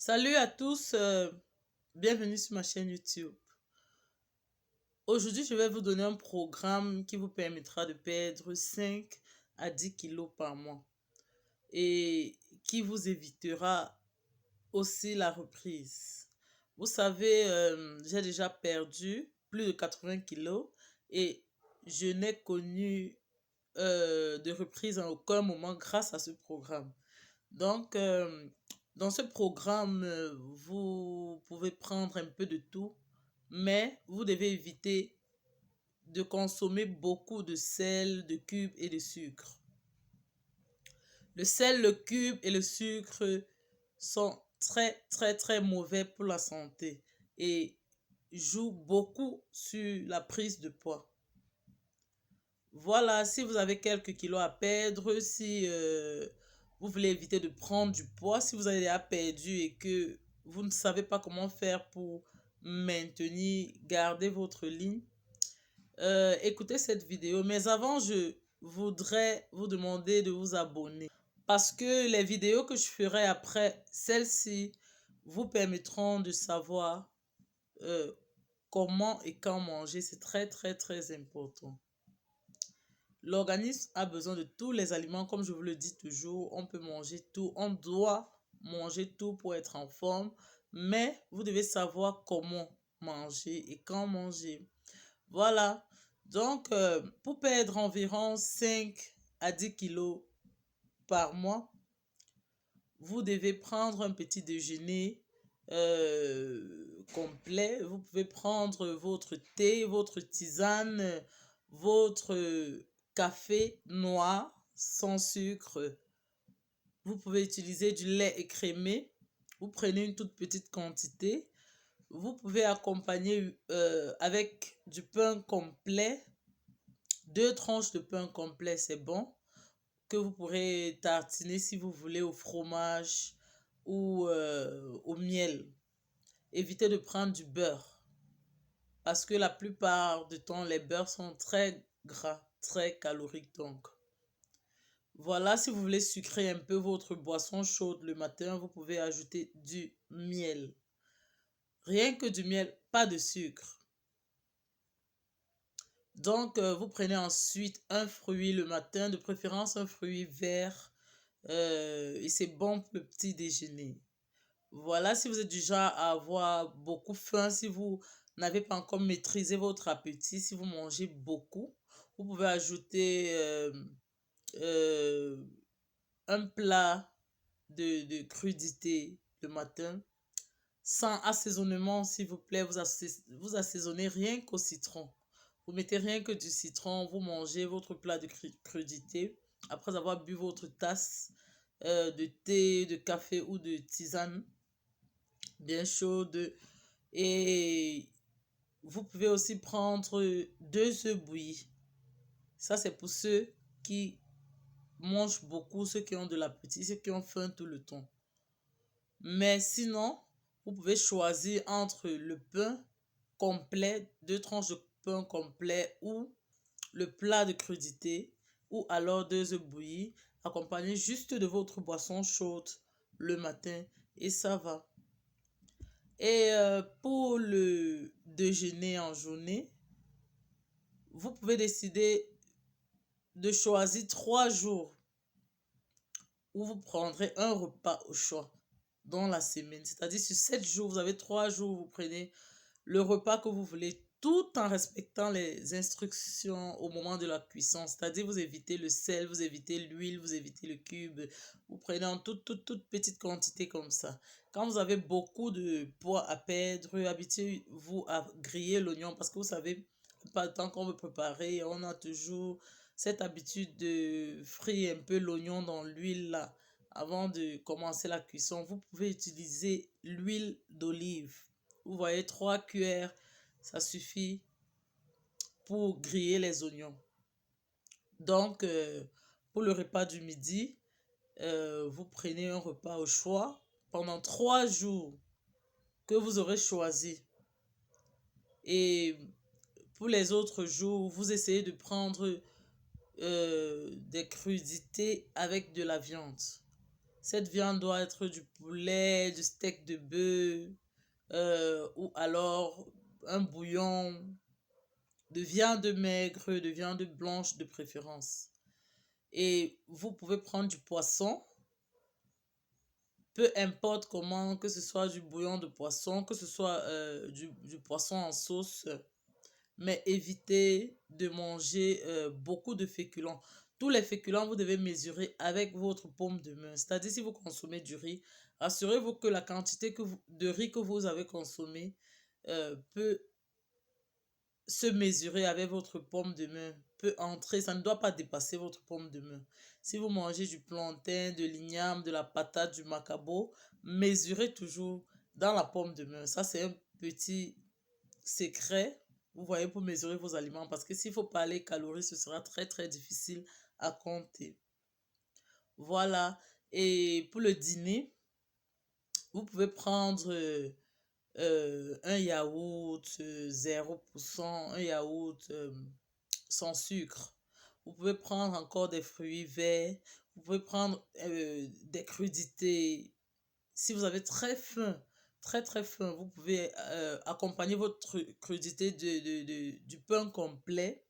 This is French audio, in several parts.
Salut à tous, bienvenue sur ma chaîne YouTube. Aujourd'hui, je vais vous donner un programme qui vous permettra de perdre 5 à 10 kilos par mois et qui vous évitera aussi la reprise. Vous savez, j'ai déjà perdu plus de 80 kilos et je n'ai connu de reprise en aucun moment grâce à ce programme. Donc, dans ce programme, vous pouvez prendre un peu de tout, mais vous devez éviter de consommer beaucoup de sel, de cubes et de sucre. Le sel, le cube et le sucre sont très mauvais pour la santé et jouent beaucoup sur la prise de poids. Voilà, si vous avez quelques kilos à perdre, si vous voulez éviter de prendre du poids, si vous avez déjà perdu et que vous ne savez pas comment faire pour maintenir, garder votre ligne, écoutez cette vidéo. Mais avant, je voudrais vous demander de vous abonner parce que les vidéos que je ferai après celle-ci vous permettront de savoir euh, comment et quand manger. C'est très important. L'organisme a besoin de tous les aliments, comme je vous le dis toujours, on peut manger tout, on doit manger tout pour être en forme, mais vous devez savoir comment manger et quand manger. Voilà, donc pour perdre environ 5 à 10 kilos par mois, vous devez prendre un petit déjeuner complet. Vous pouvez prendre votre thé, votre tisane, votre café noir sans sucre. Vous pouvez utiliser du lait écrémé. Vous prenez une toute petite quantité. Vous pouvez accompagner avec du pain complet. 2 tranches de pain complet, c'est bon. Que vous pourrez tartiner si vous voulez au fromage ou au miel. Évitez de prendre du beurre parce que la plupart du temps, les beurres sont très gras, très caloriques donc. Voilà, si vous voulez sucrer un peu votre boisson chaude le matin, vous pouvez ajouter du miel. Rien que du miel, pas de sucre. Donc, vous prenez ensuite un fruit le matin, de préférence un fruit vert, et c'est bon pour le petit déjeuner. Voilà, si vous êtes du genre à avoir beaucoup faim, si vous n'avez pas encore maîtrisé votre appétit, si vous mangez beaucoup, vous pouvez ajouter euh, un plat de crudité le matin, sans assaisonnement, s'il vous plaît. Vous assaisonnez rien qu'au citron. Vous mettez rien que du citron, vous mangez votre plat de crudité après avoir bu votre tasse de thé, de café ou de tisane bien chaude. Et vous pouvez aussi prendre 2 œufs bouillis. Ça, c'est pour ceux qui mangent beaucoup, ceux qui ont de l'appétit, ceux qui ont faim tout le temps. Mais sinon, vous pouvez choisir entre le pain complet, 2 tranches de pain complet ou le plat de crudité ou alors 2 œufs bouillis accompagnés juste de votre boisson chaude le matin et ça va. Et pour le déjeuner en journée, vous pouvez décider de choisir 3 jours où vous prendrez un repas au choix dans la semaine. C'est-à-dire sur 7 jours, vous avez 3 jours où vous prenez le repas que vous voulez tout en respectant les instructions au moment de la cuisson. C'est-à-dire vous évitez le sel, vous évitez l'huile, vous évitez le cube. Vous prenez en toute petite quantité comme ça. Quand vous avez beaucoup de poids à perdre, habituez-vous à griller l'oignon parce que vous savez, pas le temps qu'on veut préparer, on a toujours cette habitude de frire un peu l'oignon dans l'huile là avant de commencer la cuisson. Vous pouvez utiliser l'huile d'olive. Vous voyez, 3 cuillères, ça suffit pour griller les oignons. Donc, pour le repas du midi, vous prenez un repas au choix pendant 3 jours que vous aurez choisi. Et pour les autres jours, vous essayez de prendre des crudités avec de la viande. Cette viande doit être du poulet, du steak de bœuf, ou alors un bouillon de viande maigre, de viande blanche de préférence. Et vous pouvez prendre du poisson, peu importe comment, que ce soit du bouillon de poisson, que ce soit du poisson en sauce, mais évitez de manger beaucoup de féculents. Tous les féculents, vous devez mesurer avec votre paume de main. C'est-à-dire, si vous consommez du riz, assurez-vous que la quantité de riz que vous avez consommé peut se mesurer avec votre paume de main, peut entrer, ça ne doit pas dépasser votre paume de main. Si vous mangez du plantain, de l'igname, de la patate, du macabo, mesurez toujours dans la paume de main. Ça, c'est un petit secret, vous voyez, pour mesurer vos aliments. Parce que s'il faut parler calories, ce sera très, très difficile à compter. Voilà. Et pour le dîner, vous pouvez prendre un yaourt 0%, un yaourt sans sucre. Vous pouvez prendre encore des fruits verts. Vous pouvez prendre des crudités. Si vous avez très très faim, vous pouvez accompagner votre crudité du pain complet.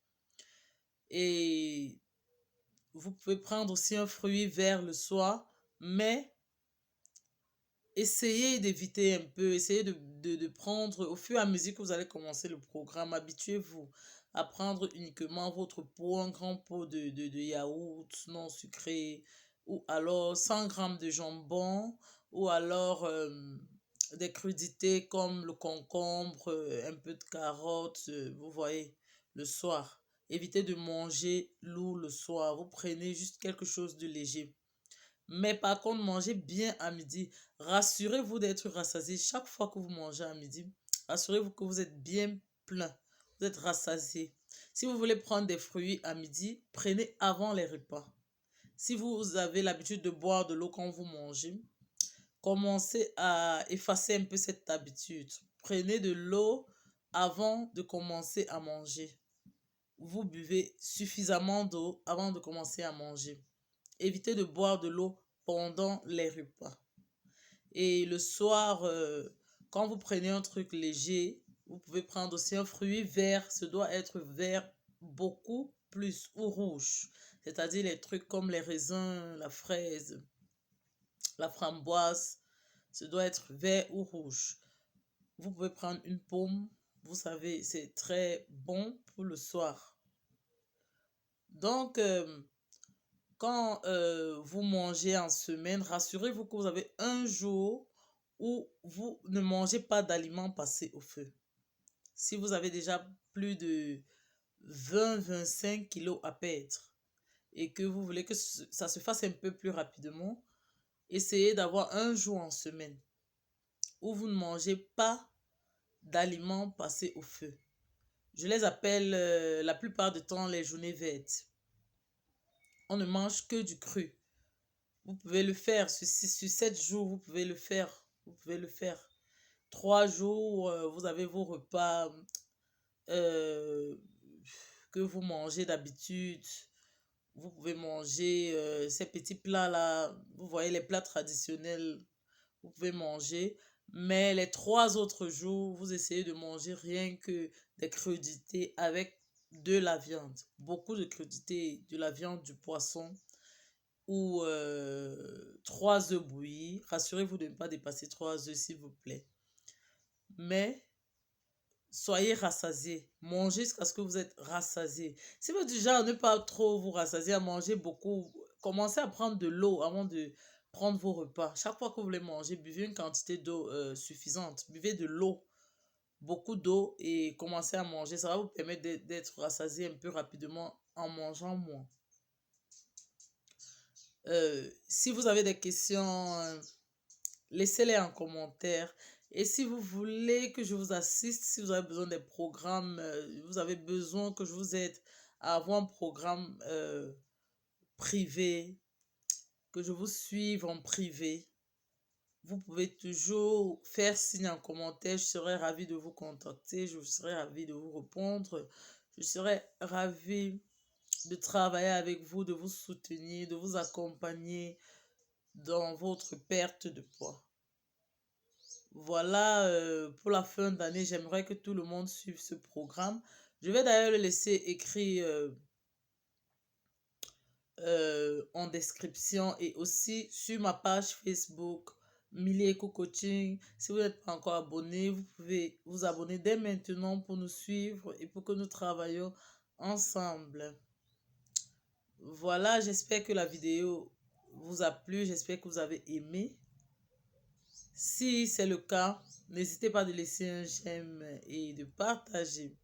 Et vous pouvez prendre aussi un fruit vert le soir, mais essayez d'éviter un peu, essayez de prendre, au fur et à mesure que vous allez commencer le programme, habituez-vous à prendre uniquement votre pot, un grand pot de yaourt non sucré, ou alors 100 grammes de jambon, ou alors des crudités comme le concombre, un peu de carottes, vous voyez, le soir. Évitez de manger lourd le soir, vous prenez juste quelque chose de léger. Mais par contre, mangez bien à midi. Rassurez-vous d'être rassasié. Chaque fois que vous mangez à midi, assurez-vous que vous êtes bien plein. Vous êtes rassasié. Si vous voulez prendre des fruits à midi, prenez avant les repas. Si vous avez l'habitude de boire de l'eau quand vous mangez, commencez à effacer un peu cette habitude. Prenez de l'eau avant de commencer à manger. Vous buvez suffisamment d'eau avant de commencer à manger. Évitez de boire de l'eau pendant les repas. Et le soir, quand vous prenez un truc léger, vous pouvez prendre aussi un fruit vert. Ce doit être vert beaucoup plus ou rouge. C'est-à-dire les trucs comme les raisins, la fraise, la framboise. Ce doit être vert ou rouge. Vous pouvez prendre une pomme. Vous savez, c'est très bon pour le soir. Donc, quand vous mangez en semaine, rassurez-vous que vous avez un jour où vous ne mangez pas d'aliments passés au feu. Si vous avez déjà plus de 20-25 kilos à perdre et que vous voulez que ça se fasse un peu plus rapidement, essayez d'avoir un jour en semaine où vous ne mangez pas d'aliments passés au feu. Je les appelle la plupart du temps les journées vertes. On ne mange que du cru. Vous pouvez le faire. Sur 7 jours, vous pouvez le faire. Vous pouvez le faire. 3 jours, vous avez vos repas euh, que vous mangez d'habitude. Vous pouvez manger ces petits plats-là. Vous voyez les plats traditionnels. Vous pouvez manger. Mais les 3 autres jours, vous essayez de manger rien que des crudités avec de la viande. Beaucoup de crudités, de la viande, du poisson ou 3 œufs bouillis. Rassurez-vous de ne pas dépasser 3 œufs, s'il vous plaît. Mais soyez rassasiés. Mangez jusqu'à ce que vous êtes rassasiés. Si vous êtes du genre à ne pas trop vous rassasier, à manger beaucoup, commencez à prendre de l'eau avant de prendre vos repas. Chaque fois que vous voulez manger, buvez une quantité d'eau suffisante. Buvez de l'eau, beaucoup d'eau et commencez à manger. Ça va vous permettre d'être rassasié un peu rapidement en mangeant moins. Si vous avez des questions, laissez-les en commentaire. Et si vous voulez que je vous assiste, si vous avez besoin des programmes, vous avez besoin que je vous aide à avoir un programme privé, que je vous suive en privé, vous pouvez toujours faire signe en commentaire. Je serai ravie de vous contacter, je serai ravie de vous répondre. Je serai ravie de travailler avec vous, de vous soutenir, de vous accompagner dans votre perte de poids. Voilà, pour la fin d'année, j'aimerais que tout le monde suive ce programme. Je vais d'ailleurs le laisser écrit en description et aussi sur ma page Facebook Millie Eco Coaching. Si vous n'êtes pas encore abonné, vous pouvez vous abonner dès maintenant pour nous suivre et pour que nous travaillions ensemble. Voilà, j'espère que la vidéo vous a plu, j'espère que vous avez aimé. Si c'est le cas, n'hésitez pas de laisser un j'aime et de partager.